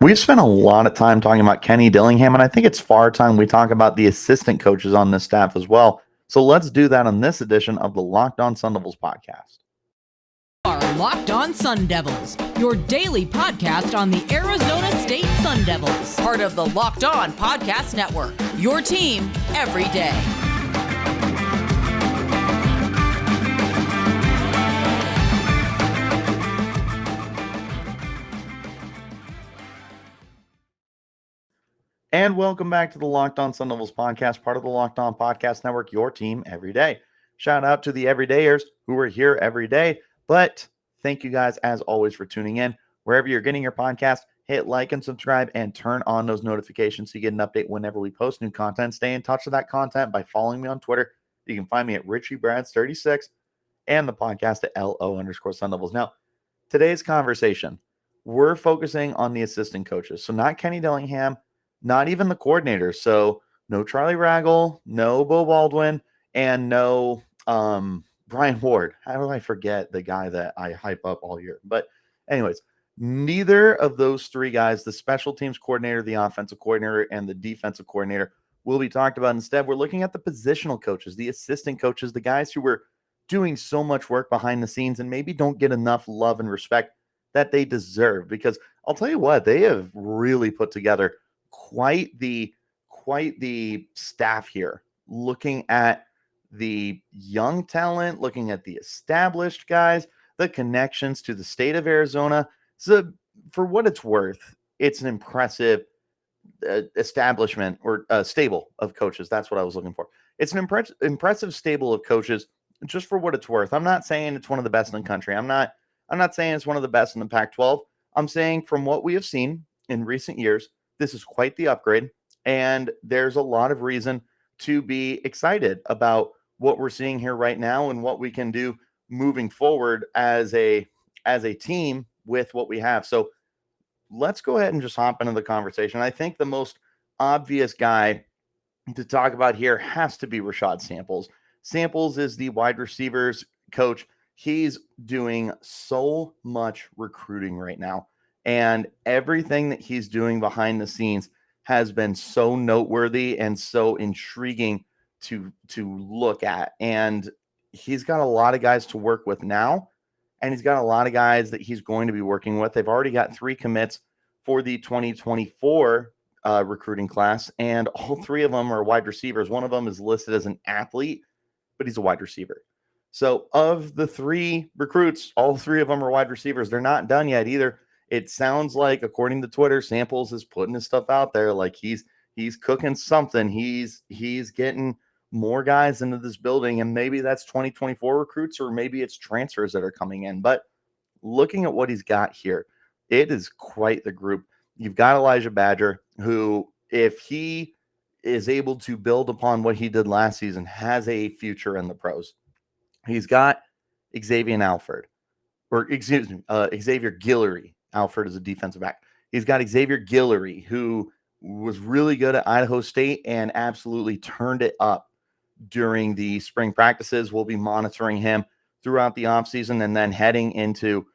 We've spent a lot of time talking about Kenny Dillingham, and I think it's far time we talk about the assistant coaches on this staff as well. So let's do that on this edition of the Locked On Sun Devils podcast. Are Locked On Sun Devils, your daily podcast on the Arizona State Sun Devils, part of the Locked On Podcast Network, your team every day. And welcome back to the Locked On Sun Devils podcast, part of the Locked On Podcast Network, your team every day. Shout out to the everydayers who are here every day. But thank you guys, as always, for tuning in. Wherever you're getting your podcast, hit like and subscribe and turn on those notifications so you get an update whenever we post new content. Stay in touch with that content by following me on Twitter. You can find me at Richie Bradshaw36 and the podcast at LO_Sun Devils. Now, today's conversation, we're focusing on the assistant coaches. So not Kenny Dillingham, not even the coordinators. So no Charlie Ragle, no Beau Baldwin, and no Brian Ward. How do I forget the guy that I hype up all year? But anyways, neither of those three guys, the special teams coordinator, the offensive coordinator, and the defensive coordinator, will be talked about. Instead, we're looking at the positional coaches, the assistant coaches, the guys who were doing so much work behind the scenes and maybe don't get enough love and respect that they deserve. Because I'll tell you what, they have really put together quite the staff here, looking at the young talent, looking at the established guys, the connections to the state of Arizona. So for what it's worth, it's an impressive establishment or stable of coaches. That's what I was looking for. It's an impressive stable of coaches, just for what it's worth. I'm not saying it's one of the best in the country. I'm not saying it's one of the best in the Pac-12. I'm saying from what we have seen in recent years, this is quite the upgrade, and there's a lot of reason to be excited about what we're seeing here right now and what we can do moving forward as a team with what we have. So let's go ahead and just hop into the conversation. I think the most obvious guy to talk about here has to be Rashad Samples. Samples is the wide receivers coach. He's doing so much recruiting right now. And everything that he's doing behind the scenes has been so noteworthy and so intriguing to look at. And he's got a lot of guys to work with now. And he's got a lot of guys that he's going to be working with. They've already got 3 commits for the 2024 recruiting class. And all 3 of them are wide receivers. One of them is listed as an athlete, but he's a wide receiver. So of the 3 recruits, all 3 of them are wide receivers. They're not done yet either. It sounds like, according to Twitter, Samples is putting his stuff out there. Like he's cooking something. He's getting more guys into this building, and maybe that's 2024 recruits, or maybe it's transfers that are coming in. But looking at what he's got here, it is quite the group. You've got Elijah Badger, who, if he is able to build upon what he did last season, has a future in the pros. He's got Xavier Guillory. Alfred is a defensive back. He's got Xavier Guillory, who was really good at Idaho State and absolutely turned it up during the spring practices. We'll be monitoring him throughout the offseason and then heading into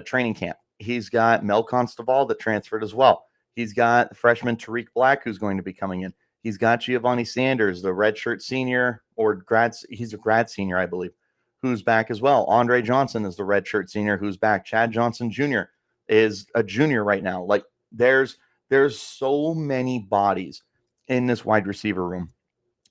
training camp. He's got Mel Constable that transferred as well. He's got freshman Tariq Black, who's going to be coming in. He's got Giovanni Sanders, the redshirt senior, he's a grad senior, I believe, who's back as well. Andre Johnson is the redshirt senior who's back. Chad Johnson Jr. is a junior right now. Like there's so many bodies in this wide receiver room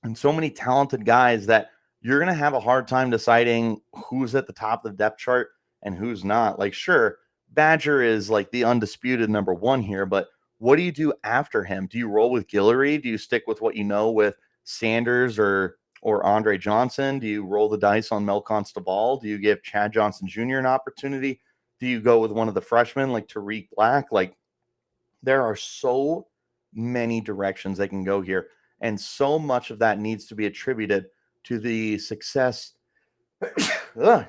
and so many talented guys that you're going to have a hard time deciding who's at the top of the depth chart and who's not. Like, sure, Badger is like the undisputed number 1 here, but what do you do after him? Do you roll with Guillory? Do you stick with what you know with Sanders or Andre Johnson? Do you roll the dice on Mel Constable? Do you give Chad Johnson Jr. an opportunity? Do you go with one of the freshmen like Tariq Black? Like, there are so many directions they can go here, and so much of that needs to be attributed to the success the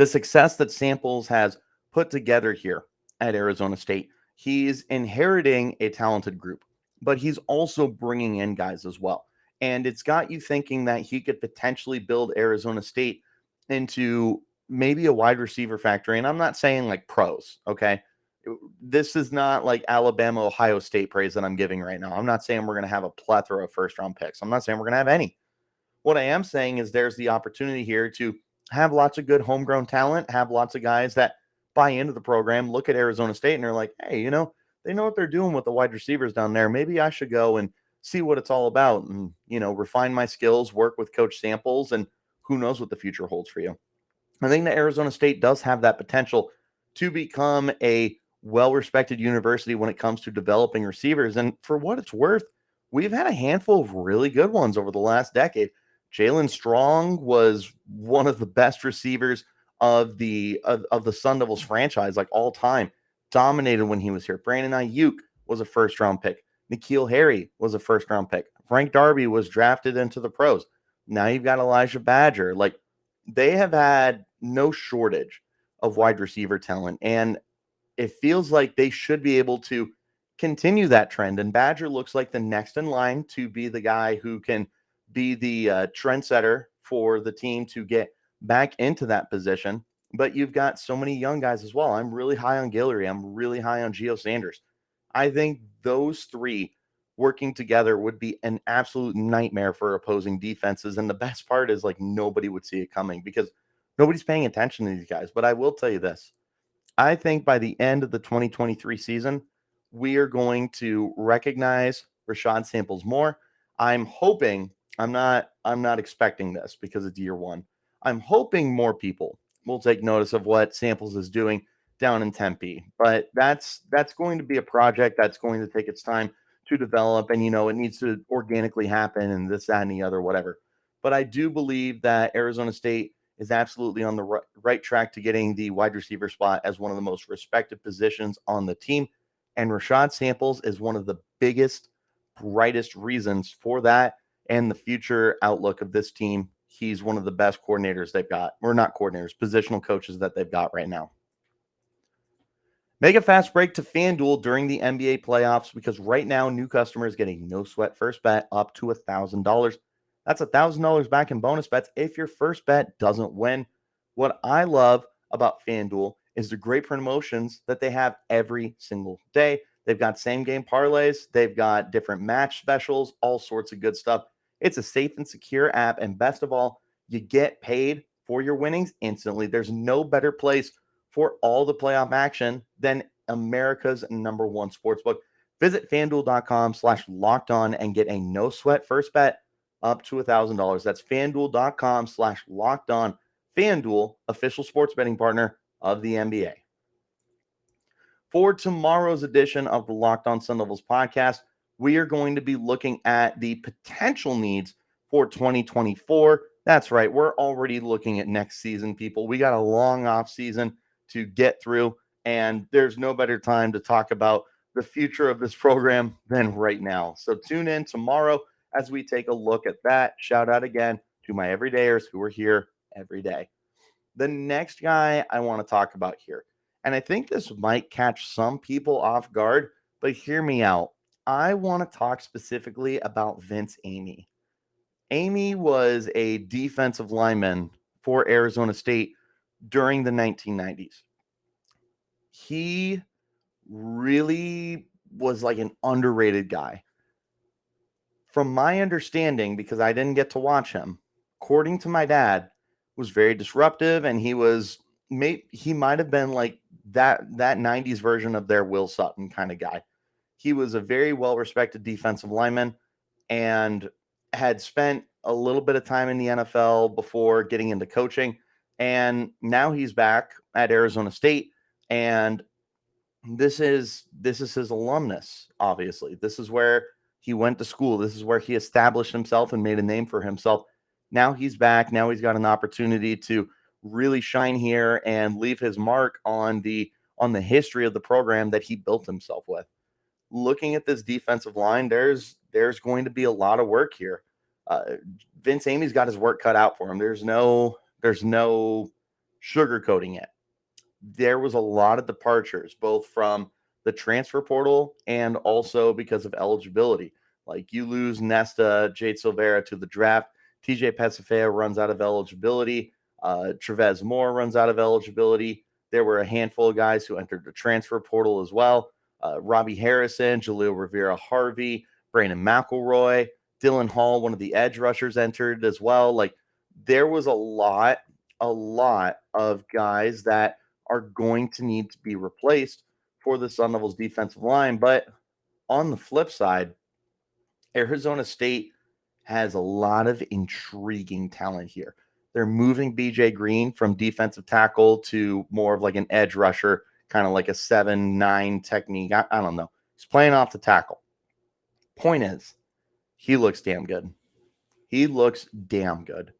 success that Samples has put together here at Arizona State. He's inheriting a talented group, but he's also bringing in guys as well. And it's got you thinking that he could potentially build Arizona State into maybe a wide receiver factory. And I'm not saying like pros, okay? This is not like Alabama, Ohio State praise that I'm giving right now. I'm not saying we're going to have a plethora of first round picks. I'm not saying we're going to have any. What I am saying is there's the opportunity here to have lots of good homegrown talent, have lots of guys that buy into the program, look at Arizona State, and they're like, hey, they know what they're doing with the wide receivers down there. Maybe I should go and see what it's all about and, refine my skills, work with Coach Samples, and who knows what the future holds for you. I think that Arizona State does have that potential to become a well-respected university when it comes to developing receivers. And for what it's worth, we've had a handful of really good ones over the last decade. Jalen Strong was one of the best receivers of the Sun Devils franchise, like all time. Dominated when he was here. Brandon Ayuk was a first-round pick. N'Keal Harry was a first-round pick. Frank Darby was drafted into the pros. Now you've got Elijah Badger. Like, they have had no shortage of wide receiver talent, and it feels like they should be able to continue that trend. And Badger looks like the next in line to be the guy who can be the trendsetter for the team to get back into that position. But you've got so many young guys as well. I'm really high on Guillory. I'm really high on Geo Sanders. I think those three working together would be an absolute nightmare for opposing defenses. And the best part is, like, nobody would see it coming because nobody's paying attention to these guys. But I will tell you this. I think by the end of the 2023 season, we are going to recognize Rashad Samples more. I'm hoping, I'm not expecting this because it's year one. I'm hoping more people will take notice of what Samples is doing down in Tempe. But that's going to be a project that's going to take its time to develop, and it needs to organically happen, and this, that, and the other, whatever. But I do believe that Arizona State is absolutely on the right track to getting the wide receiver spot as one of the most respected positions on the team. And Rashad Samples is one of the biggest, brightest reasons for that and the future outlook of this team. He's one of the best coordinators they've got, or not coordinators, positional coaches that they've got right now. Make a fast break to FanDuel during the NBA playoffs because right now new customers get a no sweat first bet up to $1,000. That's $1,000 back in bonus bets if your first bet doesn't win. What I love about FanDuel is the great promotions that they have every single day. They've got same game parlays. They've got different match specials, all sorts of good stuff. It's a safe and secure app. And best of all, you get paid for your winnings instantly. There's no better place for all the playoff action than America's #1 sportsbook. Visit FanDuel.com/lockedon and get a no sweat first bet up to $1,000. That's FanDuel.com/lockedon. FanDuel, official sports betting partner of the NBA. For tomorrow's edition of the Locked On Sun Devils podcast, we are going to be looking at the potential needs for 2024. That's right. We're already looking at next season, people. We got a long off season to get through, and there's no better time to talk about the future of this program than right now. So tune in tomorrow as we take a look at that. Shout out again to my everydayers who are here every day. The next guy I want to talk about here, and I think this might catch some people off guard, but hear me out. I want to talk specifically about Vince Amey. Amey was a defensive lineman for Arizona State during the 1990s. He really was like an underrated guy. From my understanding, because I didn't get to watch him, according to my dad, was very disruptive, and he might have been like that 90s version of their Will Sutton kind of guy. He was a very well-respected defensive lineman and had spent a little bit of time in the NFL before getting into coaching. And now he's back at Arizona State. And this is his alumnus, obviously. This is where he went to school. This is where he established himself and made a name for himself. Now he's back. Now he's got an opportunity to really shine here and leave his mark on the history of the program that he built himself with. Looking at this defensive line, there's going to be a lot of work here. Vince Amey's got his work cut out for him. There's no sugarcoating it. There was a lot of departures, both from the transfer portal and also because of eligibility. Like, you lose Nesta, Jade Silvera to the draft. TJ Pesafea runs out of eligibility. Trevez Moore runs out of eligibility. There were a handful of guys who entered the transfer portal as well. Robbie Harrison, Jaleel Rivera-Harvey, Brandon McElroy, Dylan Hall, one of the edge rushers, entered as well. Like, there was a lot of guys that are going to need to be replaced for the Sun Devils defensive line. But on the flip side, Arizona State has a lot of intriguing talent here. They're moving BJ Green from defensive tackle to more of like an edge rusher, kind of like a 7-9 technique. I don't know. He's playing off the tackle. Point is, he looks damn good. He looks damn good.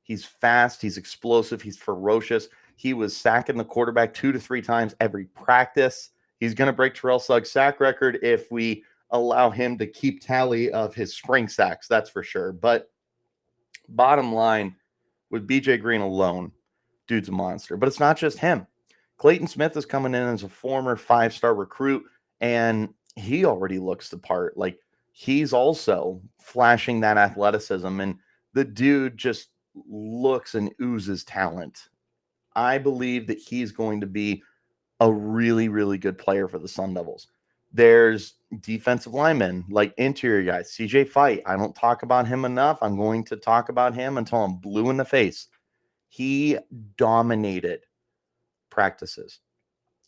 He's fast. He's explosive. He's ferocious. He was sacking the quarterback 2 to 3 times every practice. He's going to break Terrell Suggs' sack record if we allow him to keep tally of his spring sacks, that's for sure. But bottom line, with BJ Green alone, dude's a monster. But it's not just him. Clayton Smith is coming in as a former 5-star recruit, and he already looks the part. Like, he's also flashing that athleticism, and the dude just looks and oozes talent. I believe that he's going to be a really, really good player for the Sun Devils. There's defensive linemen, like interior guys. CJ Fight, I don't talk about him enough. I'm going to talk about him until I'm blue in the face. He dominated practices.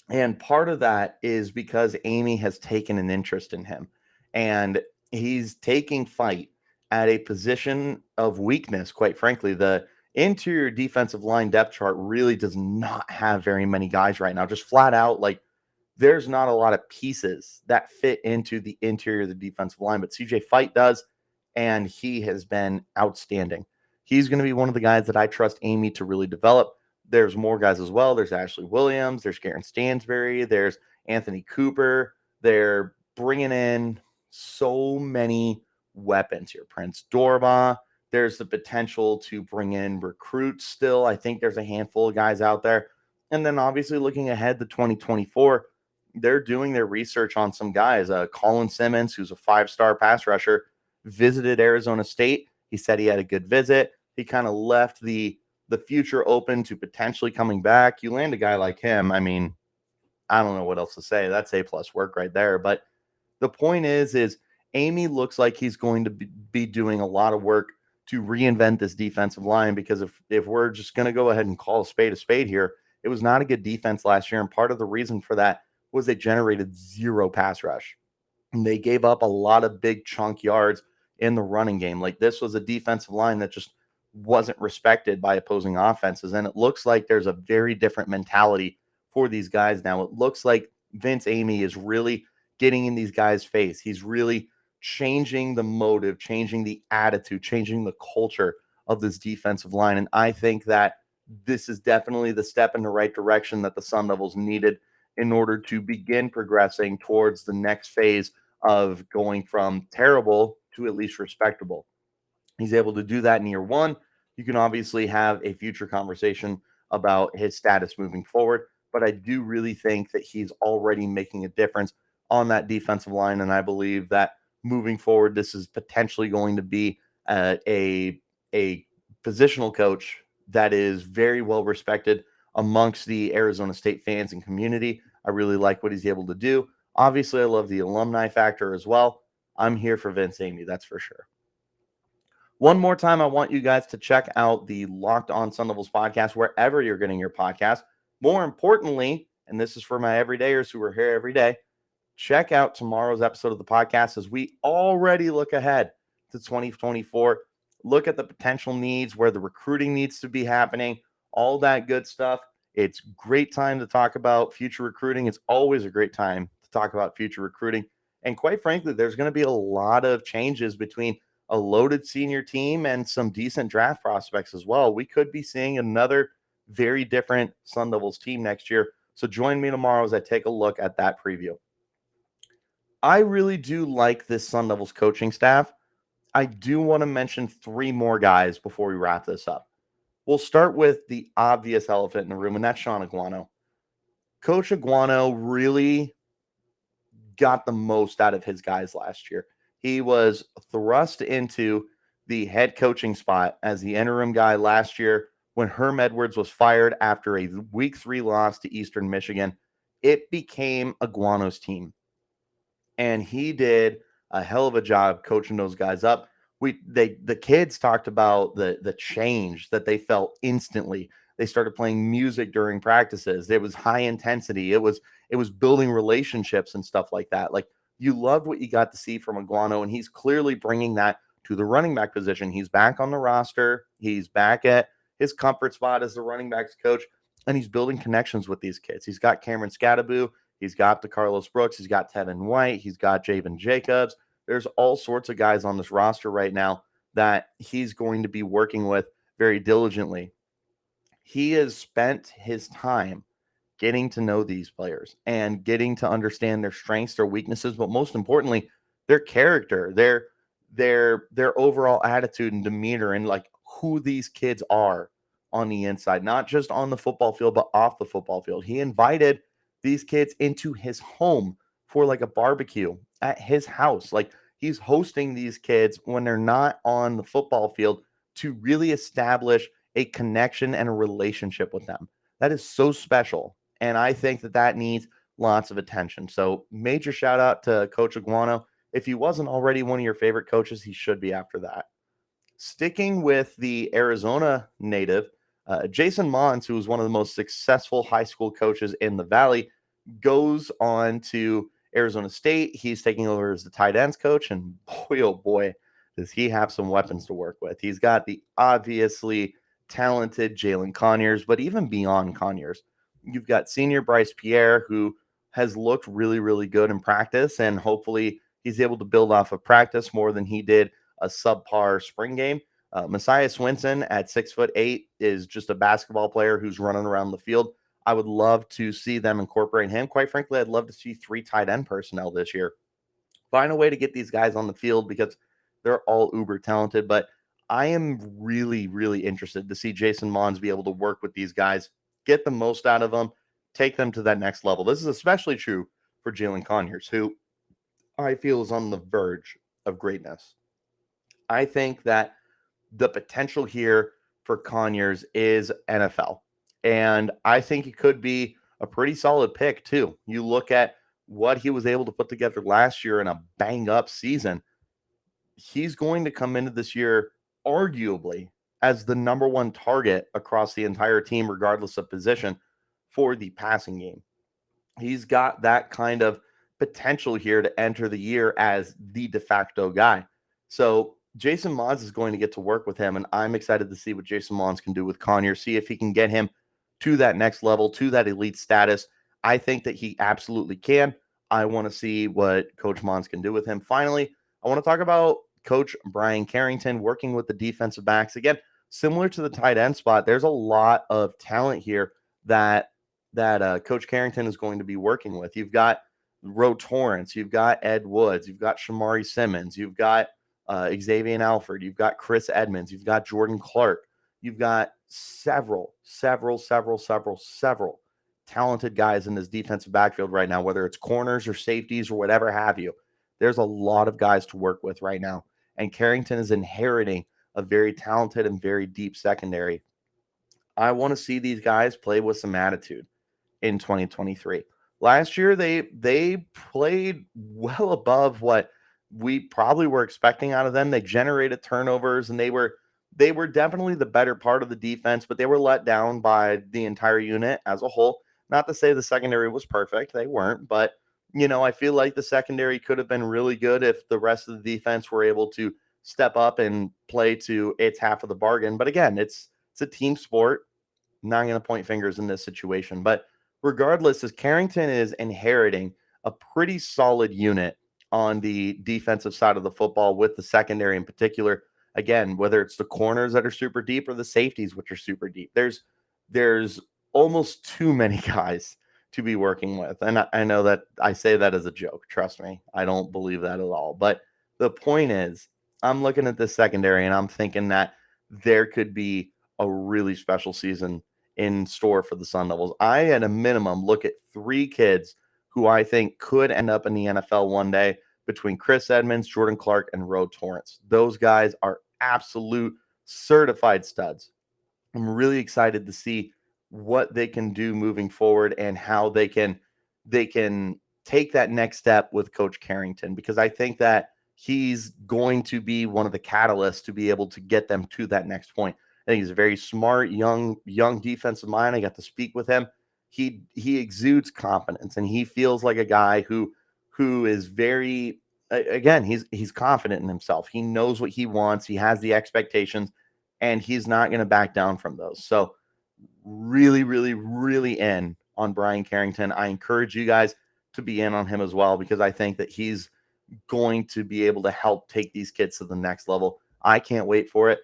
And part of that is because Amey has taken an interest in him. And he's taking Fight at a position of weakness, quite frankly. The interior defensive line depth chart really does not have very many guys right now. Just flat out, like, there's not a lot of pieces that fit into the interior of the defensive line, but CJ Fight does, and he has been outstanding. He's going to be one of the guys that I trust Amey to really develop. There's more guys as well. There's Ashley Williams. There's Garen Stansberry. There's Anthony Cooper. They're bringing in so many weapons here. Prince Dorba. There's the potential to bring in recruits still. I think there's a handful of guys out there. And then obviously looking ahead to 2024, they're doing their research on some guys. Colin Simmons, who's a 5-star pass rusher, visited Arizona State. He said he had a good visit. He kind of left the future open to potentially coming back. You land a guy like him, I mean, I don't know what else to say. That's A+ work right there. But the point is Amey looks like he's going to be doing a lot of work to reinvent this defensive line, because if we're just going to go ahead and call a spade here, it was not a good defense last year. And part of the reason for that was they generated 0 pass rush. And they gave up a lot of big chunk yards in the running game. Like, this was a defensive line that just wasn't respected by opposing offenses. And it looks like there's a very different mentality for these guys now. It looks like Vince Amey is really getting in these guys' face. He's really changing the motive, changing the attitude, changing the culture of this defensive line. And I think that this is definitely the step in the right direction that the Sun Devils needed in order to begin progressing towards the next phase of going from terrible to at least respectable. He's able to do that in year 1. You can obviously have a future conversation about his status moving forward, but I do really think that he's already making a difference on that defensive line, and I believe that moving forward, this is potentially going to be a positional coach that is very well respected amongst the Arizona State fans and community. I really like what he's able to do. Obviously, I love the alumni factor as well. I'm here for Vince Amey, that's for sure. One more time, I want you guys to check out the Locked On Sun Devils podcast wherever you're getting your podcast. More importantly, and this is for my everydayers who are here every day, check out tomorrow's episode of the podcast as we already look ahead to 2024. Look at the potential needs, where the recruiting needs to be happening, all that good stuff. It's a great time to talk about future recruiting. It's always a great time to talk about future recruiting. And quite frankly, there's going to be a lot of changes between a loaded senior team and some decent draft prospects as well. We could be seeing another very different Sun Devils team next year. So join me tomorrow as I take a look at that preview. I really do like this Sun Devils coaching staff. I do want to mention 3 more guys before we wrap this up. We'll start with the obvious elephant in the room, and that's Shaun Aguano. Coach Aguano really got the most out of his guys last year. He was thrust into the head coaching spot as the interim guy last year when Herm Edwards was fired after a week 3 loss to Eastern Michigan, it became Aguano's team. And he did a hell of a job coaching those guys up. The kids talked about the change that they felt instantly. They started playing music during practices. There was high intensity. It was building relationships and stuff like that. Like, you loved what you got to see from Aguano, and he's clearly bringing that to the running back position. He's back on the roster. He's back at his comfort spot as the running backs coach, and he's building connections with these kids. He's got Cameron Scadaboo. He's got the Carlos Brooks. He's got Tevin White. He's got Javen Jacobs. There's all sorts of guys on this roster right now that he's going to be working with very diligently. He has spent his time getting to know these players and getting to understand their strengths, their weaknesses, but most importantly, their character, their overall attitude and demeanor, and like who these kids are on the inside, not just on the football field, but off the football field. He invited these kids into his home for like a barbecue at his house. Like, he's hosting these kids when they're not on the football field to really establish a connection and a relationship with them. That is so special. And I think that needs lots of attention. So major shout out to Coach Aguano. If he wasn't already one of your favorite coaches, he should be after that. Sticking with the Arizona native, Jason Mohns, who was one of the most successful high school coaches in the Valley, goes on to Arizona State. He's taking over as the tight ends coach, and boy, oh boy, does he have some weapons to work with. He's got the obviously talented Jalen Conyers, but even beyond Conyers, you've got senior Bryce Pierre, who has looked really, really good in practice, and hopefully he's able to build off of practice more than he did a subpar spring game. Messiah Swinson at 6'8" is just a basketball player who's running around the field. I would love to see them incorporate him. Quite frankly, I'd love to see 3 tight end personnel this year. Find a way to get these guys on the field because they're all uber talented. But I am really, really interested to see Jason Mohns be able to work with these guys, get the most out of them, take them to that next level. This is especially true for Jalen Conyers, who I feel is on the verge of greatness. I think that the potential here for Conyers is NFL. And I think he could be a pretty solid pick, too. You look at what he was able to put together last year in a bang-up season. He's going to come into this year arguably as the number 1 target across the entire team, regardless of position, for the passing game. He's got that kind of potential here to enter the year as the de facto guy. So Jason Mohns is going to get to work with him, and I'm excited to see what Jason Mohns can do with Conyers, see if he can get him to that next level, to that elite status. I think that he absolutely can. I want to see what Coach Mohns can do with him. Finally, I want to talk about Coach Bryan Carrington working with the defensive backs. Again, similar to the tight end spot, there's a lot of talent here that Coach Carrington is going to be working with. You've got Roe Torrance, you've got Ed Woods, you've got Shamari Simmons, you've got Xavier Alford, you've got Chris Edmonds, you've got Jordan Clark, you've got several talented guys in this defensive backfield right now, whether it's corners or safeties or whatever have you. There's a lot of guys to work with right now. And Carrington is inheriting a very talented and very deep secondary. I want to see these guys play with some attitude in 2023. Last year, they played well above what we probably were expecting out of them. They generated turnovers, and they were definitely the better part of the defense, but they were let down by the entire unit as a whole. Not to say the secondary was perfect. They weren't, but I feel like the secondary could have been really good if the rest of the defense were able to step up and play to its half of the bargain. But again, it's a team sport. I'm not going to point fingers in this situation, but regardless, as Carrington is inheriting a pretty solid unit on the defensive side of the football with the secondary in particular. Again, whether it's the corners that are super deep or the safeties, which are super deep, there's almost too many guys to be working with. And I know that I say that as a joke. Trust me, I don't believe that at all. But the point is, I'm looking at this secondary and I'm thinking that there could be a really special season in store for the Sun Devils. I, at a minimum, look at 3 kids who I think could end up in the NFL one day between Chris Edmonds, Jordan Clark, and Roe Torrance. Those guys are absolute certified studs. I'm really excited to see what they can do moving forward and how they can take that next step with Coach Carrington, because I think that he's going to be one of the catalysts to be able to get them to that next point. I think he's a very smart, young defensive mind. I got to speak with him. He exudes confidence, and he feels like a guy who is very, again, he's confident in himself. He knows what he wants. He has the expectations, and he's not going to back down from those. So really, really, really in on Bryan Carrington. I encourage you guys to be in on him as well, because I think that he's going to be able to help take these kids to the next level. I can't wait for it.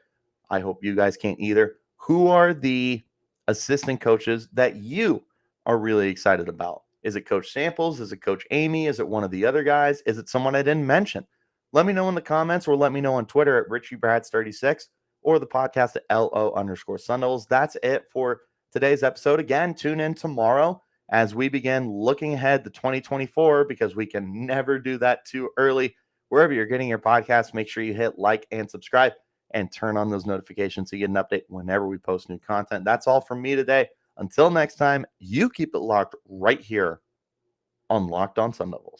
I hope you guys can't either. Who are the assistant coaches that you are really excited about? Is it Coach Samples? Is it Coach Amey? Is it one of the other guys? Is it someone I didn't mention? Let me know in the comments, or let me know on Twitter at RichieBrads36 or the podcast at LO_Sun. That's it for today's episode. Again, tune in tomorrow as we begin looking ahead to 2024, because we can never do that too early. Wherever you're getting your podcast, make sure you hit like and subscribe and turn on those notifications so you get an update whenever we post new content. That's all from me today. Until next time, you keep it locked right here on Locked On Sun Devils.